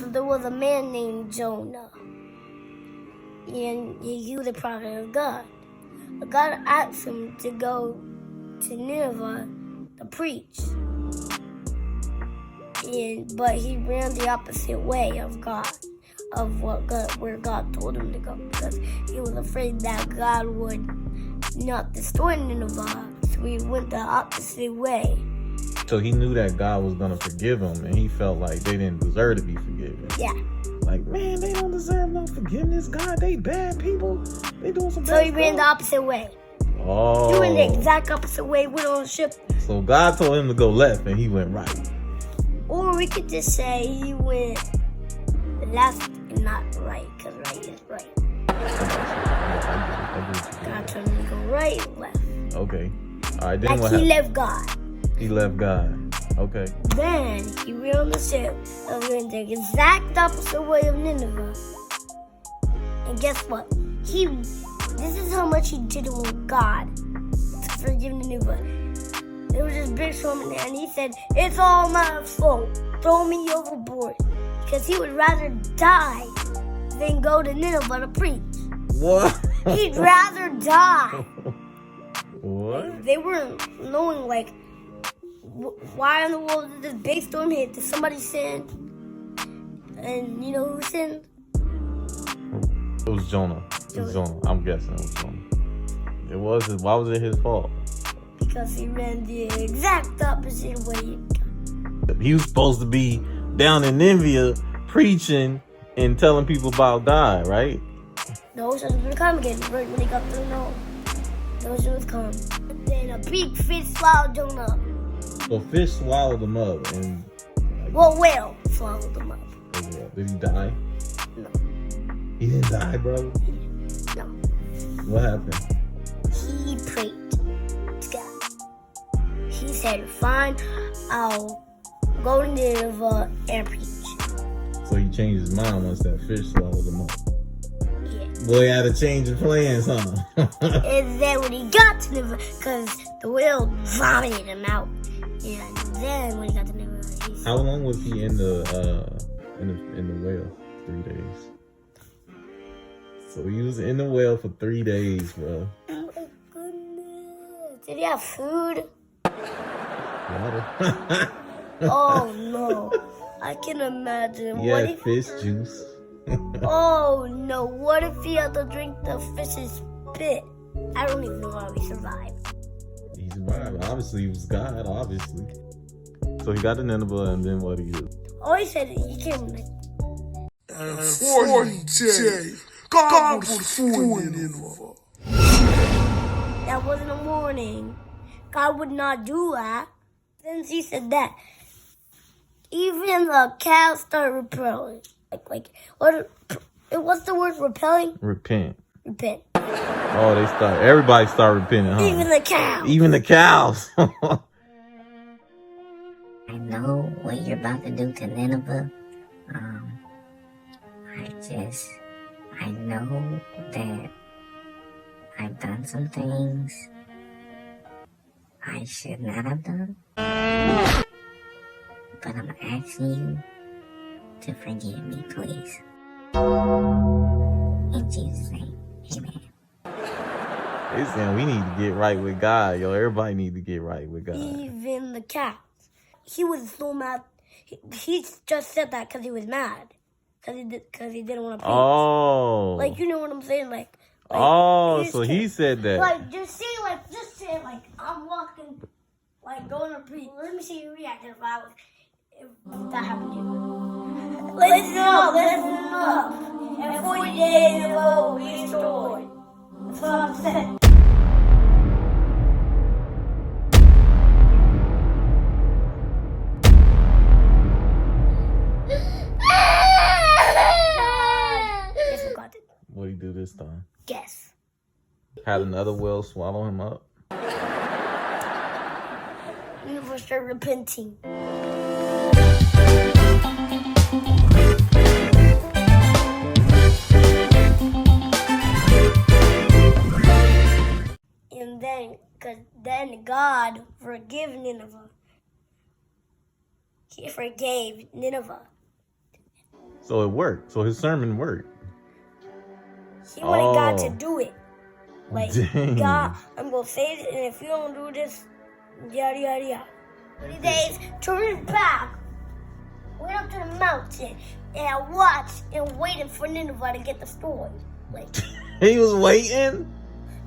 So there was a man named Jonah, and he was a prophet of God. But God asked him to go to Nineveh to preach. But he ran the opposite way of God, where God told him to go, because he was afraid that God would not destroy Nineveh. So he went the opposite way. So he knew that God was going to forgive him, and he felt like they didn't deserve to be forgiven. Yeah. Like, man, they don't deserve no forgiveness. God, they bad people. They doing some bad stuff. So he ran the opposite way. Oh. He went the exact opposite way, went on a ship. So God told him to go left, and he went right. Or we could just say he went left and not right, because right is right. God told him to go right and left. Okay. All right, then like what he happened? left God. He left God. Okay. Then he ran on the ship and went the exact opposite way of Nineveh. And guess what? This is how much he didn't want God to forgive Nineveh. There was this big storm in there, and he said, "It's all my fault. Throw me overboard." Because he would rather die than go to Nineveh to preach. What? He'd rather die. What? They weren't knowing, like, why in the world did this big storm hit? Did somebody sin? And you know who sinned? It was Jonah. It was Jonah. I'm guessing it was Jonah. It was. Why was it his fault? Because he ran the exact opposite way. He was supposed to be down in Nineveh preaching and telling people about God, right? The ocean was going to come again. Right when he got through the ocean was calm. And then a big fish swallowed Jonah. So fish swallowed him up, and whale swallowed him up. Did he die? No. He didn't die, bro? No. What happened? He prayed to God. He said, "Fine, I'll go to Nineveh and preach." So he changed his mind once that fish swallowed him up. Yeah. Boy, had a change of plans, huh? And then when he got to Nineveh, because the whale vomited him out. And then when he got to Nineveh, he said, How long was he in the whale? 3 days. So he was in the whale for 3 days, bro. "Oh my goodness. Did he have food?" Water. Oh no. I can imagine. Yeah, fish juice. Oh no, what if he had to drink the fish's spit? I don't even know how he survived. He survived. Obviously, he was God, obviously. So he got to Nineveh, and then what did he do? Oh, he said he came like, And 40 days, God would fool Nineveh. that wasn't a warning. God would not do that. Then he said that even the cows started repelling. What's the word repelling? Repent. Repent. Oh, everybody started repenting, huh? Even the cows. Even the cows. I know what you're about to do to Nineveh. I know that I've done some things I should not have done. But I'm asking you to forgive me, please. In Jesus' name, amen. They saying we need to get right with God, yo. Everybody need to get right with God. Even the cows. He was so mad. He just said that because he was mad. Because he didn't want to preach. Oh. Like, you know what I'm saying? Like oh, so he said that. Like, just say, I'm walking, like, going to preach. Let me see your reaction if that happened to you. Listen up. And 40 days ago, we destroyed. That's what I'm saying. Guess what God did? What did he do this time? Guess. Had another whale swallow him up? Never start repenting. And then God forgave Nineveh. He forgave Nineveh. So it worked. So his sermon worked. He wanted God to Oh. do it. Like, Dang. God, I'm going to say it, and if you don't do this, yada, yada, yada. 30 days, turned back, went up to the mountain, and I watched and waited for Nineveh to get destroyed. Like, He was waiting?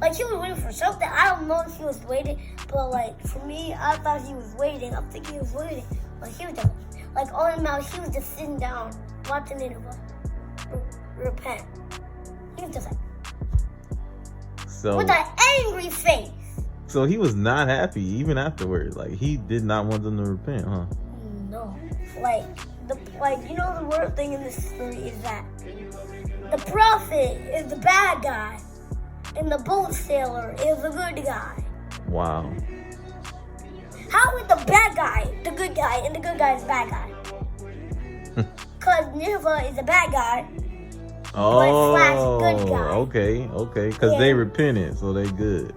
he was waiting for something. I don't know if he was waiting, but, like, for me, I thought he was waiting. I'm thinking he was waiting. Like, he was just, like, on the mountain, he was just sitting down, watching Nineveh repent. He was just like, So, with an angry face. so he was not happy even afterwards. Like, he did not want them to repent, huh? No. Like, you know, the weird thing in this story is that the prophet is the bad guy, and the boat sailor is the good guy. Wow. How is the bad guy the good guy, and the good guy is the bad guy? Because Nineveh is the bad guy. Oh, good guy. okay. Because they repented, so they good.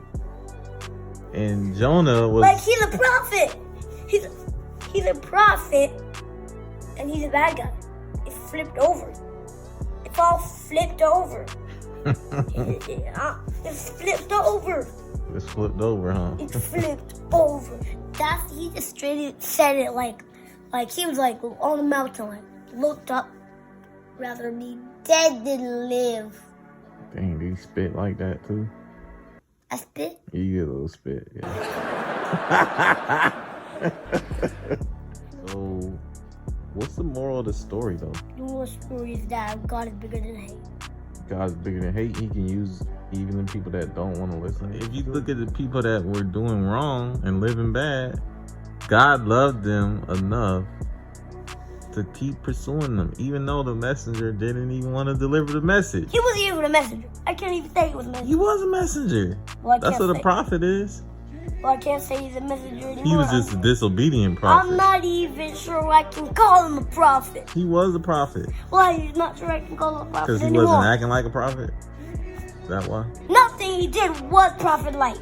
And Jonah was... Like, he's a prophet. He's a prophet, and he's a bad guy. It flipped over. It's all flipped over. It's flipped over. It's flipped over, huh? It flipped over. He just straight said it like he was like on the mountain, like looked up, rather be dead than live. Dang, did he spit like that too? I spit. You get a little spit, yeah. So, what's the moral of the story though? The moral story is that God is bigger than hate. God's bigger than hate. He can use even the people that don't want to listen. If you look at the people that were doing wrong and living bad, God loved them enough to keep pursuing them, even though the messenger didn't even want to deliver the message. He wasn't even a messenger. I can't even say he was a messenger. He was a messenger. Well, That's what a prophet is. Well, I can't say he's a messenger anymore. He was just a disobedient prophet. I'm not even sure I can call him a prophet. He was a prophet. Well, I'm not sure I can call him a prophet Because he anymore. wasn't acting like a prophet? Is that why? Nothing he did was prophet-like.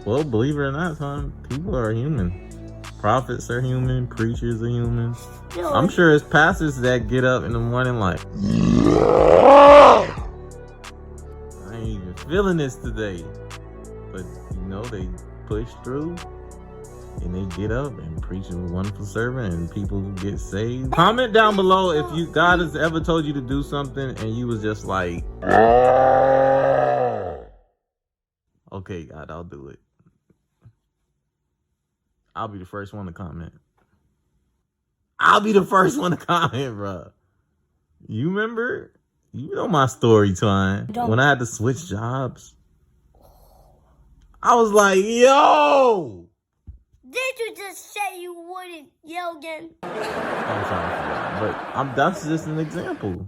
Well, believe it or not, son, people are human. Prophets are human. Preachers are human. Still, I'm sure it's pastors that get up in the morning like, I ain't even feeling this today. But, you know, they push through and they get up and preach a wonderful servant and people get saved. Comment down below if God has ever told you to do something and you was just like, okay, God, I'll do it. I'll be the first one to comment. I'll be the first one to comment, bro. You remember? You know my story time. When I had to switch jobs. I was like, yo! did you just say you wouldn't yell again? I'm sorry, but that's just an example.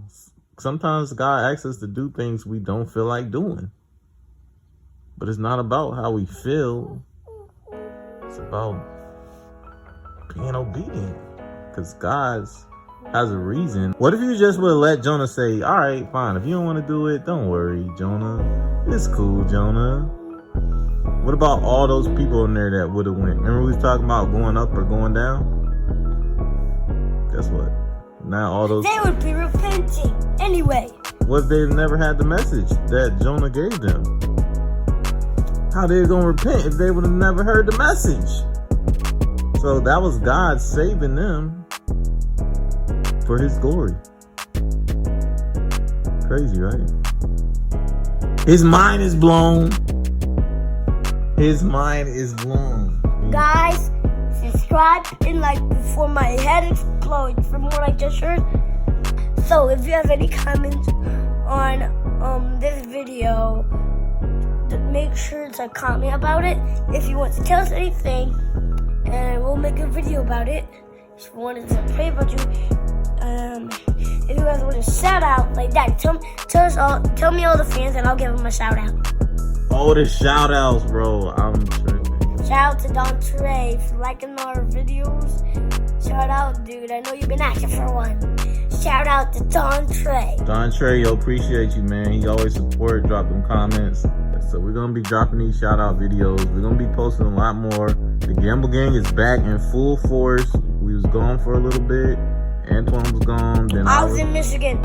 Sometimes God asks us to do things we don't feel like doing. But it's not about how we feel. It's about being obedient. Because God has a reason. What if you just would have let Jonah say, all right, fine. If you don't want to do it, don't worry, Jonah. It's cool, Jonah. What about all those people in there that would have went? Remember we was talking about going up or going down? Guess what? Now all those... They would be repenting anyway. What if they never had the message that Jonah gave them? How they gonna repent if they would have never heard the message? So that was God saving them for his glory. Crazy, right? His mind is blown. His mind is blown. Guys, subscribe and like before my head explodes from what I just heard. So if you have any comments on this video, make sure to comment about it. If you want to tell us anything, and we'll make a video about it. If you wanted to pray about you, if you guys want a shout out like that, tell me all the fans and I'll give them a shout out. Oh, the shout outs, bro. I'm tripping. Shout out to Don Trey for liking our videos. Shout out, dude. I know you've been asking for one. Shout out to Don Trey. Don Trey, yo, appreciate you, man. He always support, drop them comments. So we're going to be dropping these shout out videos. We're going to be posting a lot more. The Gamble Gang is back in full force. We was gone for a little bit. Antoine was gone. Then I was in Michigan.